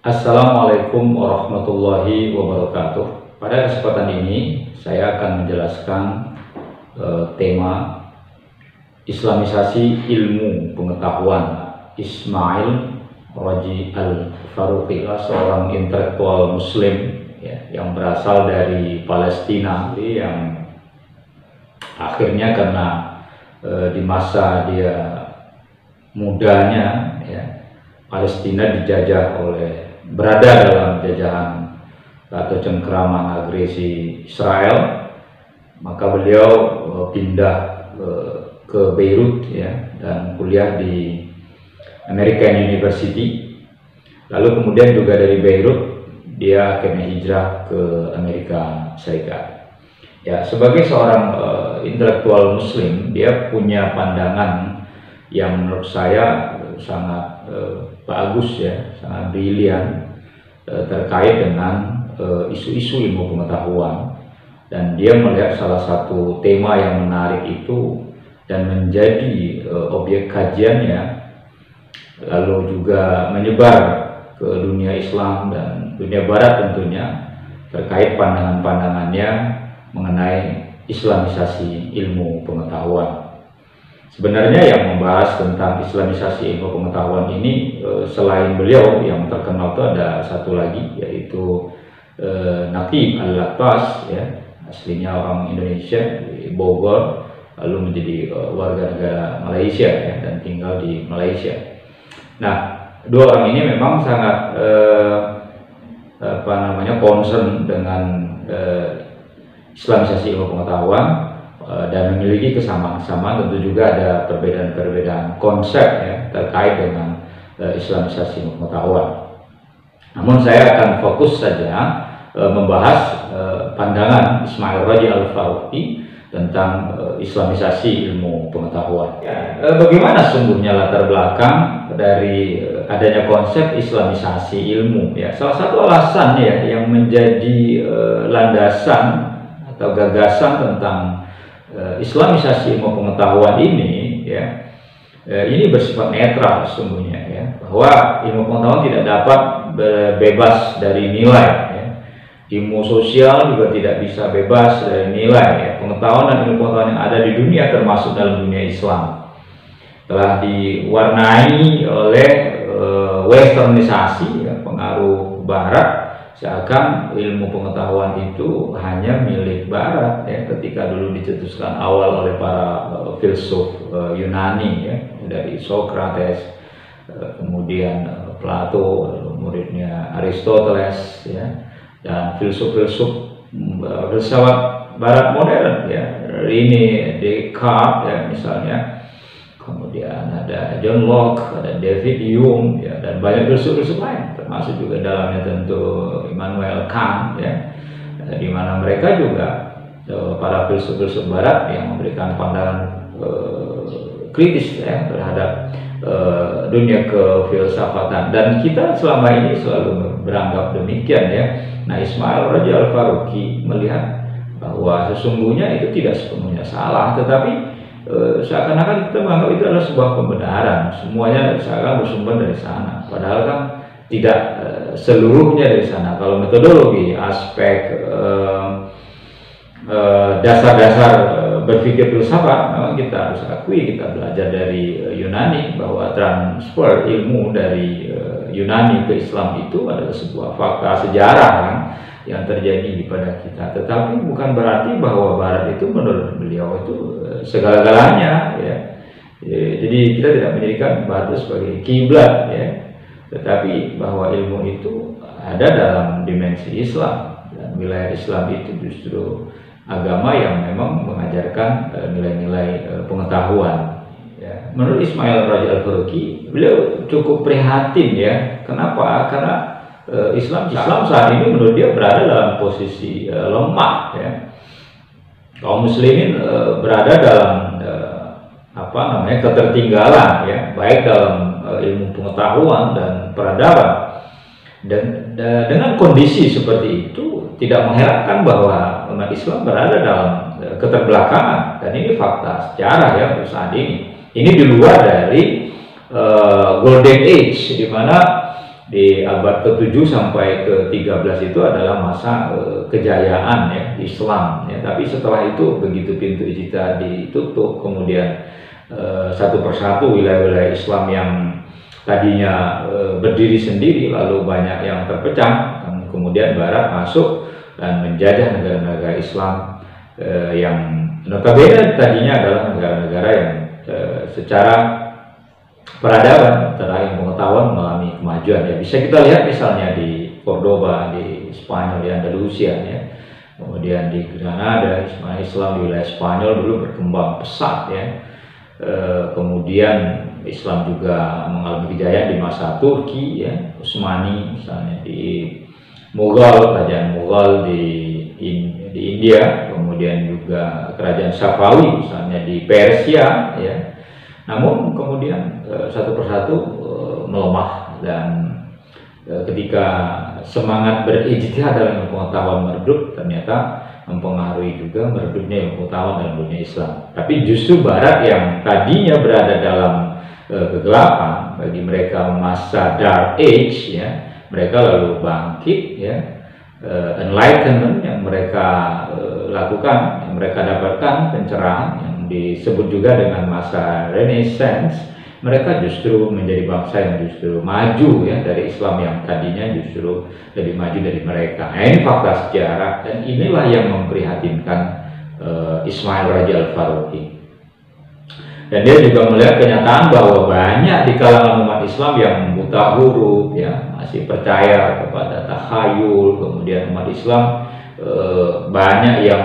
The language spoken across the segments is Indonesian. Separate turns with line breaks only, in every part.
Assalamualaikum warahmatullahi wabarakatuh. Pada kesempatan ini saya akan menjelaskan tema Islamisasi ilmu pengetahuan. Ismail Raji Al-Faruqi, seorang intelektual muslim yang berasal dari Palestina, yang akhirnya karena di masa dia mudanya Palestina berada dalam jajahan atau cengkeraman agresi Israel, maka beliau pindah ke Beirut dan kuliah di American University. Lalu kemudian juga dari Beirut dia akhirnya hijrah ke Amerika Serikat. Sebagai seorang intelektual muslim, dia punya pandangan yang menurut saya sangat bagus, sangat brilian terkait dengan isu-isu ilmu pengetahuan, dan dia melihat salah satu tema yang menarik itu dan menjadi objek kajiannya, lalu juga menyebar ke dunia Islam dan dunia Barat tentunya, terkait pandangan-pandangannya mengenai Islamisasi ilmu pengetahuan. Sebenarnya yang membahas tentang Islamisasi ilmu pengetahuan ini selain beliau, yang terkenal itu ada satu lagi, yaitu Naqib Al-Lattas, aslinya orang Indonesia di Bogor, lalu menjadi warga negara Malaysia dan tinggal di Malaysia. Nah, dua orang ini memang sangat concern dengan Islamisasi ilmu pengetahuan, dan memiliki kesamaan-kesamaan. Tentu juga ada perbedaan-perbedaan konsep terkait dengan Islamisasi ilmu pengetahuan. Namun saya akan fokus saja membahas pandangan Ismail Raji Al-Faruqi tentang Islamisasi ilmu pengetahuan. Bagaimana sesungguhnya latar belakang dari adanya konsep Islamisasi ilmu? Salah satu alasan yang menjadi landasan atau gagasan tentang Islamisasi ilmu pengetahuan ini ini bersifat netral sesungguhnya, bahwa ilmu pengetahuan tidak dapat bebas dari nilai. Ilmu sosial juga tidak bisa bebas dari nilai. Pengetahuan dan ilmu pengetahuan yang ada di dunia, termasuk dalam dunia Islam, telah diwarnai oleh westernisasi, pengaruh Barat, seakan ilmu pengetahuan itu hanya milik Barat. Ketika dulu dicetuskan awal oleh para filsuf Yunani, dari Socrates, kemudian Plato, muridnya Aristoteles, dan filsuf-filsuf filsafat Barat modern, ini Descartes, misalnya, kemudian ada John Locke, ada David Hume, dan banyak filsuf-filsuf lain, termasuk juga dalamnya tentu Immanuel Kant, di mana mereka juga para filsuf-filsuf Barat yang memberikan pandangan kritis terhadap dunia kefilsafatan, dan kita selama ini selalu beranggap demikian. Nah, Ismail Raji Al-Faruqi melihat bahwa sesungguhnya itu tidak sepenuhnya salah, tetapi seakan-akan kita menganggap itu adalah sebuah pembenaran, semuanya seakan bersumber dari sana, padahal kan tidak seluruhnya dari sana. Kalau metodologi, aspek dasar-dasar berpikir filsafat, memang kita harus akui, kita belajar dari Yunani bahwa transfer ilmu dari Yunani ke Islam itu adalah sebuah fakta sejarah yang terjadi pada kita. Tetapi bukan berarti bahwa Barat itu menurut beliau itu segala-galanya. Jadi kita tidak menjadikan Barat itu sebagai kiblat, tetapi bahwa ilmu itu ada dalam dimensi Islam, dan wilayah Islam itu justru agama yang memang mengajarkan nilai-nilai pengetahuan. Menurut Ismail Raji Al-Faruqi, beliau cukup prihatin. Kenapa? Karena Islam saat ini menurut dia berada dalam posisi lemah. Kaum muslimin berada dalam ketertinggalan, baik dalam ilmu pengetahuan dan peradaban. Dan dengan kondisi seperti itu, tidak mengherankan bahwa umat Islam berada dalam keterbelakangan, dan ini fakta sejarah untuk saat ini. Ini di luar dari golden age, di mana di abad ke-7 sampai ke-13 itu adalah masa kejayaan ya Islam ya. Tapi setelah itu begitu pintu ijtihad ditutup, kemudian satu persatu wilayah-wilayah Islam yang tadinya berdiri sendiri lalu banyak yang terpecah, kemudian Barat masuk dan menjajah negara-negara Islam yang notabene tadinya adalah negara-negara yang secara peradaban, secara pengetahuan mengalami kemajuan ya. Bisa kita lihat misalnya di Cordoba di Spanyol, di Andalusia ya. Kemudian di Granada, Islam di wilayah Spanyol dulu berkembang pesat ya. Kemudian Islam juga mengalami kejayaan di masa Turki ya, Utsmani misalnya, di Mughal, kerajaan Mughal di India, kemudian juga kerajaan Safawi misalnya di Persia ya. Namun kemudian satu persatu melemah, dan ketika semangat berijtihad dalam ilmu pengetahuan meredup, ternyata mempengaruhi juga meredupnya ilmu pengetahuan dalam dunia Islam. Tapi justru Barat yang tadinya berada dalam kegelapan, bagi mereka masa Dark Age ya, mereka lalu bangkit ya, enlightenment yang mereka lakukan, yang mereka dapatkan pencerahan yang disebut juga dengan masa Renaissance. Mereka justru menjadi bangsa yang justru maju ya dari Islam yang tadinya justru lebih maju dari mereka. Nah, ini fakta sejarah, dan inilah yang memprihatinkan Ismail Raja Al-Faruqi. Dan dia juga melihat kenyataan bahwa banyak di kalangan umat Islam yang buta huruf ya, masih percaya kepada takhayul. Kemudian umat Islam banyak yang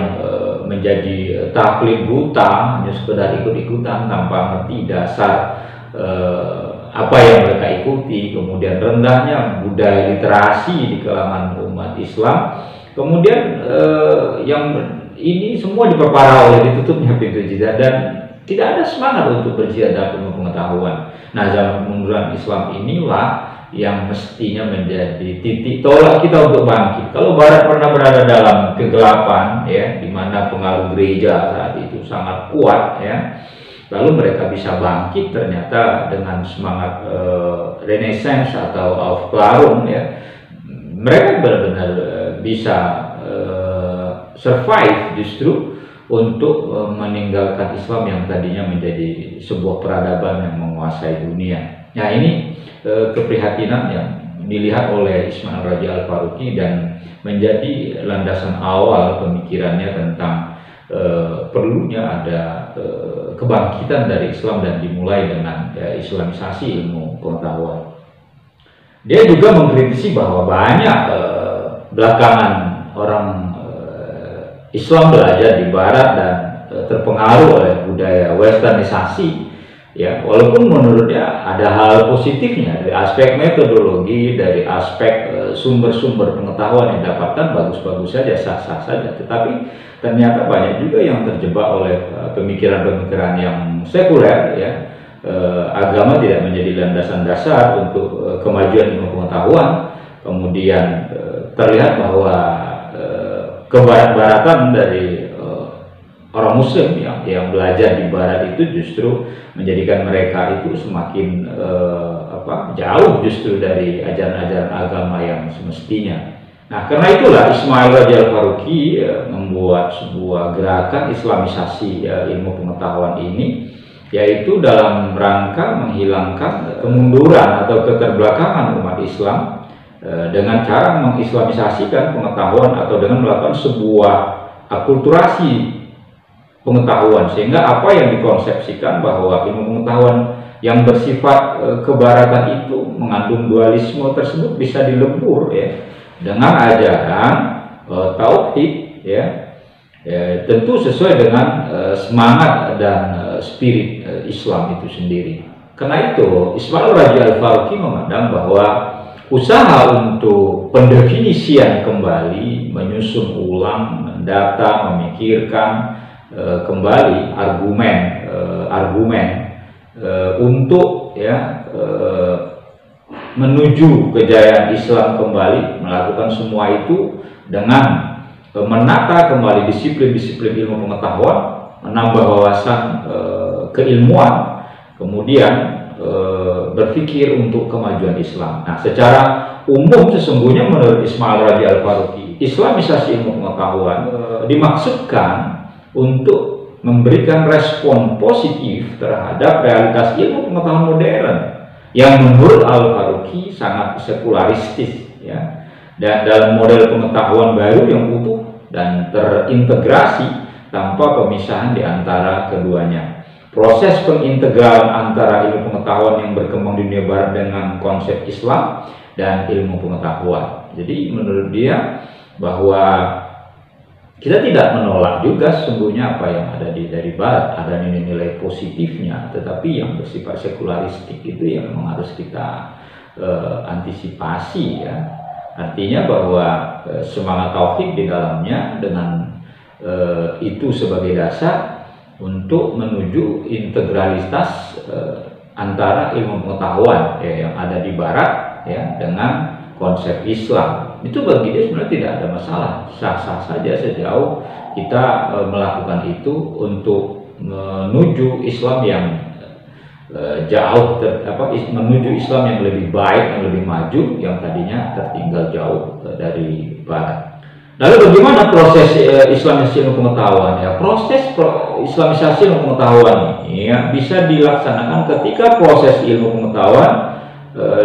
menjadi taklid buta, hanya sekedar ikut-ikutan tanpa ngerti dasar apa yang mereka ikuti. Kemudian rendahnya budaya literasi di kalangan umat Islam. Kemudian yang ini semua diperparah oleh ditutupnya pintu ijtihad, dan tidak ada semangat untuk berjihad dalam ilmu pengetahuan. Nah, zaman kemunduran Islam inilah yang mestinya menjadi titik tolak kita untuk bangkit. Kalau Barat pernah berada dalam kegelapan ya, di mana pengaruh gereja saat itu sangat kuat ya, lalu mereka bisa bangkit ternyata dengan semangat Renaissance atau Aufklärung ya, mereka benar-benar bisa survive justru untuk meninggalkan Islam yang tadinya menjadi sebuah peradaban yang menguasai dunia. Nah, ini keprihatinan yang dilihat oleh Ismail Raja Al-Faruqi dan menjadi landasan awal pemikirannya tentang perlunya ada kebangkitan dari Islam dan dimulai dengan Islamisasi ilmu pengetahuan. Dia juga mengkritisi bahwa banyak belakangan orang Islam belajar di Barat dan terpengaruh oleh budaya westernisasi ya, walaupun menurutnya ada hal positifnya dari aspek metodologi, dari aspek sumber-sumber pengetahuan yang dapatkan bagus-bagus saja, sah-sah saja, tetapi ternyata banyak juga yang terjebak oleh pemikiran-pemikiran yang sekuler ya. Agama tidak menjadi landasan dasar untuk kemajuan ilmu pengetahuan. Kemudian terlihat bahwa kebarat-baratan dari orang Muslim yang belajar di Barat itu justru menjadikan mereka itu semakin jauh justru dari ajaran-ajaran agama yang semestinya. Nah, karena itulah Ismail Raja Al-Faruqi membuat sebuah gerakan Islamisasi ilmu pengetahuan ini, yaitu dalam rangka menghilangkan kemunduran atau keterbelakangan umat Islam dengan cara mengislamisasikan pengetahuan atau dengan melakukan sebuah akulturasi pengetahuan, sehingga apa yang dikonsepsikan bahwa ilmu pengetahuan yang bersifat kebaratan itu mengandung dualisme tersebut bisa dilebur ya dengan ajaran tauhid ya, tentu sesuai dengan semangat dan spirit Islam itu sendiri. Karena itu Ismail Raja Al-Faruqi memandang bahwa usaha untuk pendefinisian kembali, menyusun ulang, mendata, memikirkan kembali argumen untuk ya menuju kejayaan Islam kembali, melakukan semua itu dengan menata kembali disiplin-disiplin ilmu pengetahuan, menambah wawasan keilmuan, kemudian berpikir untuk kemajuan Islam. Nah, secara umum sesungguhnya menurut Ismail Raji Al-Faruqi, Islamisasi ilmu pengetahuan dimaksudkan untuk memberikan respon positif terhadap realitas ilmu pengetahuan modern yang menurut Al-Faruqi sangat sekularistis, ya, dan dalam model pengetahuan baru yang utuh dan terintegrasi tanpa pemisahan di antara keduanya. Proses pengintegralan antara ilmu pengetahuan yang berkembang di dunia barat dengan konsep Islam dan ilmu pengetahuan. Jadi menurut dia bahwa kita tidak menolak juga sesungguhnya apa yang ada dari barat, ada nilai-nilai positifnya, tetapi yang bersifat sekularistik itu yang memang harus kita antisipasi, ya. Artinya bahwa semangat tauhid di dalamnya dengan itu sebagai dasar untuk menuju integralitas antara ilmu pengetahuan, ya, yang ada di barat, ya, dengan konsep Islam. Itu bagi dia sebenarnya tidak ada masalah, sah-sah saja sejauh kita melakukan itu untuk menuju Islam yang jauh, menuju Islam yang lebih baik, yang lebih maju, yang tadinya tertinggal jauh dari barat. Lalu bagaimana proses Islamisasi ilmu pengetahuan? Ya, proses Islamisasi ilmu pengetahuan ini, ya, bisa dilaksanakan ketika proses ilmu pengetahuan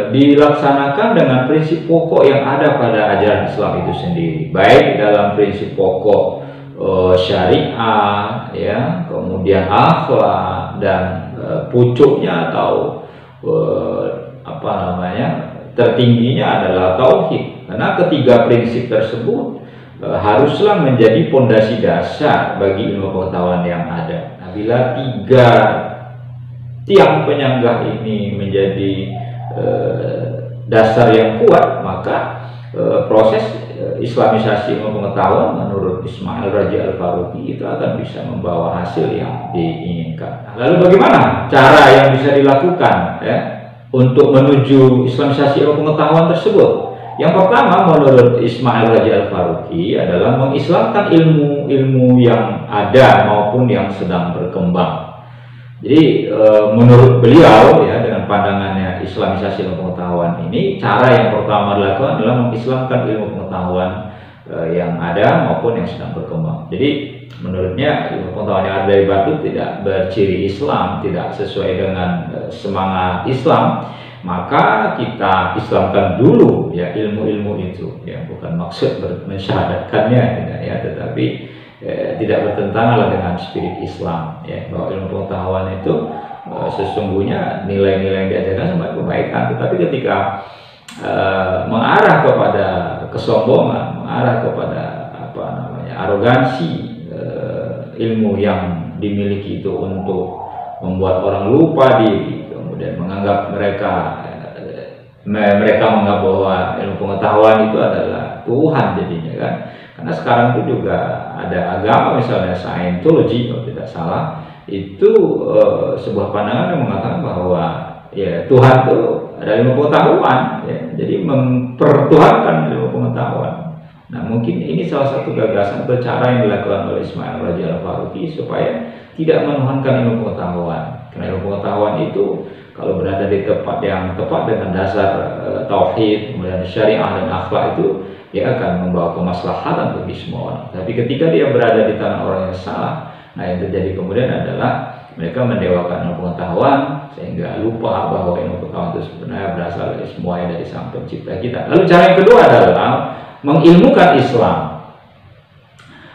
dilaksanakan dengan prinsip pokok yang ada pada ajaran Islam itu sendiri, baik dalam prinsip pokok syariah, ya, kemudian akhlak, dan pucuknya atau tertingginya adalah tauhid. Karena ketiga prinsip tersebut haruslah menjadi pondasi dasar bagi ilmu pengetahuan yang ada. Nah, bila tiga tiang penyangga ini menjadi dasar yang kuat, maka proses Islamisasi ilmu pengetahuan menurut Ismail Raji Al-Faruqi itu akan bisa membawa hasil yang diinginkan. Nah, lalu bagaimana cara yang bisa dilakukan, ya, untuk menuju Islamisasi ilmu pengetahuan tersebut? Yang pertama menurut Ismail Raji Al-Faruqi adalah mengislamkan ilmu-ilmu yang ada maupun yang sedang berkembang. Jadi menurut beliau, ya, dengan pandangannya Islamisasi ilmu pengetahuan ini, cara yang pertama dilakukan adalah mengislamkan ilmu pengetahuan yang ada maupun yang sedang berkembang. Jadi menurutnya ilmu pengetahuan yang ada dari batu tidak berciri Islam, tidak sesuai dengan semangat Islam, maka kita Islamkan dulu, ya, ilmu-ilmu itu, ya, bukan maksud mensyahadatkannya, tidak, ya, tetapi tidak bertentangan dengan spirit Islam, ya, bahwa ilmu pengetahuan itu sesungguhnya nilai-nilai yang diajarkan sebagai kebaikan, tetapi ketika mengarah kepada kesombongan, mengarah kepada arogansi, ilmu yang dimiliki itu untuk membuat orang lupa diri, kemudian menganggap mereka menganggap bahwa ilmu pengetahuan itu adalah Tuhan jadinya, kan. Karena sekarang itu juga ada agama, misalnya Scientology kalau tidak salah, itu sebuah pandangan yang mengatakan bahwa, ya, Tuhan itu ada ilmu pengetahuan, ya, jadi mempertuhankan ilmu pengetahuan. Nah, mungkin ini salah satu gagasan atau cara yang dilakukan oleh Ismail Raji Al-Faruqi supaya tidak menuhankan ilmu pengetahuan. Karena ilmu pengetahuan itu kalau berada di tempat yang tepat dengan dasar tauhid, kemudian syariah dan akhlak, itu dia akan membawa kemaslahatan bagi semua orang. Tapi ketika dia berada di tangan orang yang salah, nah, yang terjadi kemudian adalah mereka mendewakan ilmu pengetahuan sehingga lupa bahwa ilmu pengetahuan itu sebenarnya berasal dari semuanya dari Sang Pencipta kita. Lalu cara yang kedua adalah mengilmukan Islam.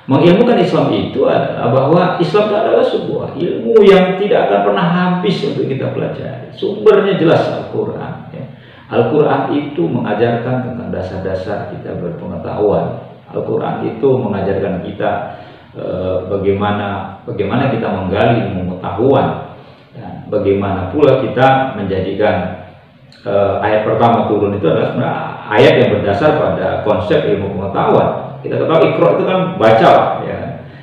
Mengilmukan Islam itu adalah bahwa Islam itu adalah sebuah ilmu yang tidak akan pernah habis untuk kita pelajari. Sumbernya jelas Al-Quran, ya. Al-Quran itu mengajarkan tentang dasar-dasar kita berpengetahuan. Al-Quran itu mengajarkan kita bagaimana kita menggali ilmu pengetahuan, dan bagaimana pula kita menjadikan ayat pertama turun itu adalah sebenarnya ayat yang berdasar pada konsep ilmu pengetahuan. Kita tahu Iqra itu kan baca, ya.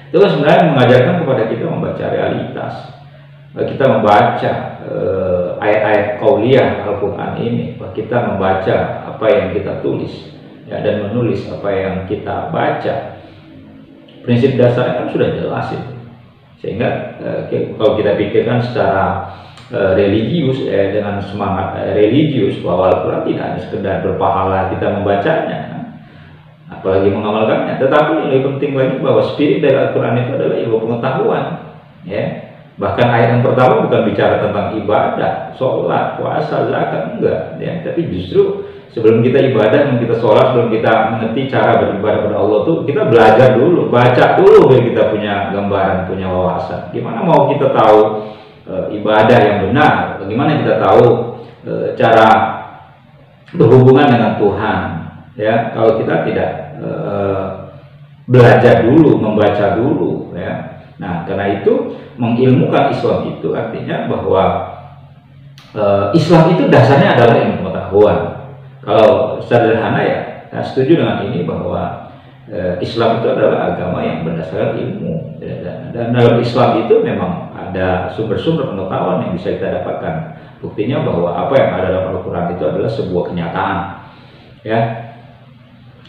Itu kan sebenarnya mengajarkan kepada kita membaca realitas. Kita membaca ayat-ayat qauliyah Al-Quran ini, kita membaca apa yang kita tulis, ya, dan menulis apa yang kita baca. Prinsip dasarnya kan sudah jelas itu. Sehingga kalau kita pikirkan secara religius, dengan semangat religius, bahwa Al-Quran tidak hanya sekedar berpahala kita membacanya, apalagi mengamalkannya, tetapi yang lebih penting lagi bahwa spirit dari Al-Quran itu adalah ilmu pengetahuan, ya. Bahkan ayat yang pertama bukan bicara tentang ibadah, sholat, puasa, zakat, enggak, ya. Tapi justru sebelum kita ibadah, sebelum kita sholat, sebelum kita mengerti cara beribadah kepada Allah tuh, kita belajar dulu, baca dulu biar kita punya gambaran, punya wawasan. Gimana mau kita tahu ibadah yang benar? Bagaimana kita tahu cara berhubungan dengan Tuhan? Ya, kalau kita tidak belajar dulu, membaca dulu, ya. Nah, karena itu mengilmukan Islam itu artinya bahwa Islam itu dasarnya adalah ilmu pengetahuan. Kalau sederhana ya, saya setuju dengan ini bahwa Islam itu adalah agama yang berdasarkan ilmu, dan dalam Islam itu memang ada sumber-sumber pengetahuan yang bisa kita dapatkan. Buktinya bahwa apa yang ada dalam Al-Quran itu adalah sebuah kenyataan, ya.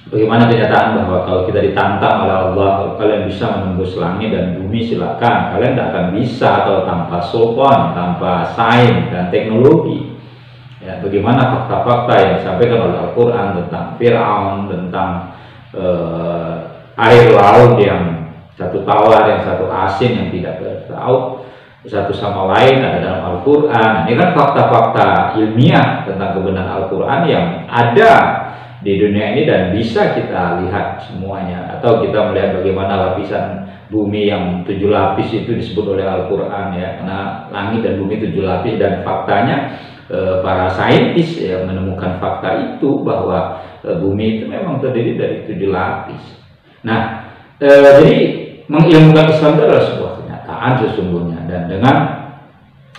Bagaimana kenyataan bahwa kalau kita ditantang oleh Allah, kalau kalian bisa menembus langit dan bumi, silakan. Kalian tidak akan bisa atau tanpa sultan, tanpa sains dan teknologi. Ya, bagaimana fakta-fakta yang disampaikan oleh Al-Quran tentang Fir'aun, tentang air laut yang satu tawar, yang satu asin, yang tidak bertaut satu sama lain ada dalam Al-Quran. Ini kan fakta-fakta ilmiah tentang kebenaran Al-Quran yang ada di dunia ini dan bisa kita lihat semuanya. Atau kita melihat bagaimana lapisan bumi yang 7 lapis itu disebut oleh Al-Quran, ya, karena langit dan bumi 7 lapis, dan faktanya para saintis yang menemukan fakta itu bahwa bumi itu memang terdiri dari 7 lapis. Nah, jadi mengilmukan Islam itu adalah sebuah kenyataan sesungguhnya, dan dengan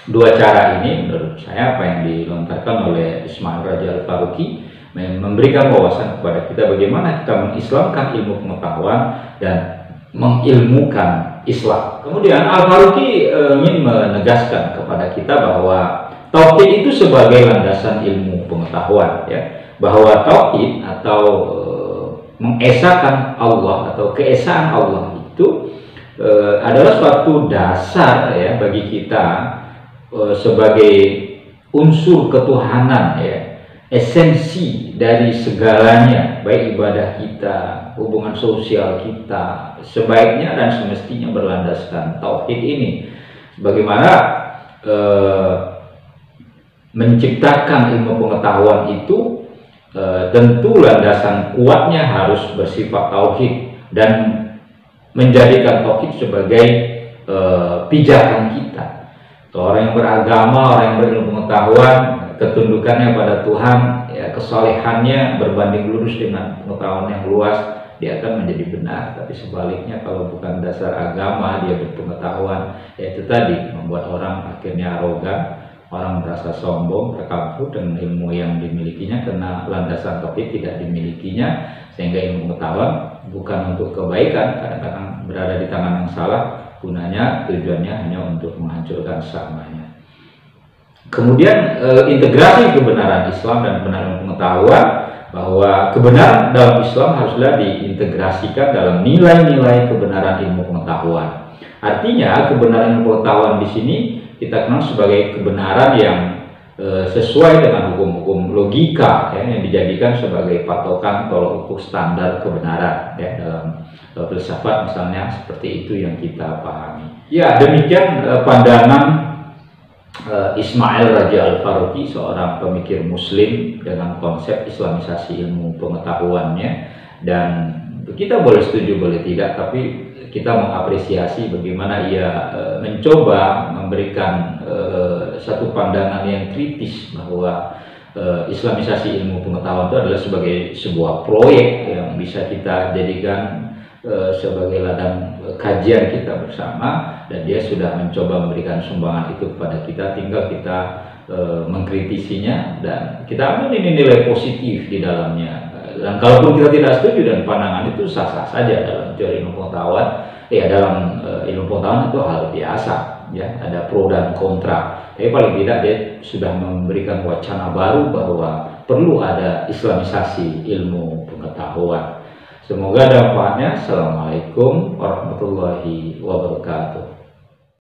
dua cara ini menurut saya apa yang dilontarkan oleh Ismail Raja Al-Faruqi memberikan wawasan kepada kita bagaimana kita mengislamkan ilmu pengetahuan dan mengilmukan Islam. Kemudian Al-Faruqi ingin menegaskan kepada kita bahwa tauhid itu sebagai landasan ilmu pengetahuan, ya, bahwa tauhid atau mengesahkan Allah atau keesaan Allah itu adalah suatu dasar, ya, bagi kita sebagai unsur ketuhanan, ya, esensi dari segalanya, baik ibadah kita, hubungan sosial kita, sebaiknya dan semestinya berlandaskan tauhid ini. Bagaimana menciptakan ilmu pengetahuan itu tentu landasan kuatnya harus bersifat tauhid dan menjadikan tauhid sebagai pijakan kita. Orang yang beragama, orang yang berilmu pengetahuan, ketundukannya pada Tuhan, ya, kesolehannya berbanding lurus dengan pengetahuan yang luas, dia akan menjadi benar. Tapi sebaliknya kalau bukan dasar agama, dia berpengetahuan, ya, itu tadi membuat orang akhirnya arogan, orang merasa sombong, terkabur dengan ilmu yang dimilikinya karena landasan tauhid tidak dimilikinya, sehingga ilmu pengetahuan bukan untuk kebaikan, kadang-kadang berada di tangan yang salah, gunanya, tujuannya hanya untuk menghancurkan sesamanya. Kemudian integrasi kebenaran Islam dan kebenaran pengetahuan, bahwa kebenaran dalam Islam haruslah diintegrasikan dalam nilai-nilai kebenaran ilmu pengetahuan. Artinya kebenaran ilmu pengetahuan di sini kita kenal sebagai kebenaran yang sesuai dengan hukum-hukum logika, ya, yang dijadikan sebagai patokan tolak ukur standar kebenaran, ya, dalam filsafat misalnya, seperti itu yang kita pahami. Ya, demikian pandangan Ismail Raja Al-Faruqi, seorang pemikir muslim dengan konsep islamisasi ilmu pengetahuannya, dan kita boleh setuju boleh tidak, tapi kita mengapresiasi bagaimana ia mencoba memberikan satu pandangan yang kritis bahwa islamisasi ilmu pengetahuan itu adalah sebagai sebuah proyek yang bisa kita jadikan sebagai ladang kajian kita bersama, dan dia sudah mencoba memberikan sumbangan itu kepada kita, tinggal kita mengkritisinya dan kita ambil nilai positif di dalamnya. Dan kalaupun kita tidak setuju dan pandangan itu sah-sah saja dalam teori ilmu pengetahuan, ya, dalam ilmu pengetahuan itu hal biasa, ya, ada pro dan kontra. Tapi paling tidak dia sudah memberikan wacana baru bahwa perlu ada islamisasi ilmu pengetahuan. Semoga ada manfaatnya. Assalamualaikum warahmatullahi wabarakatuh.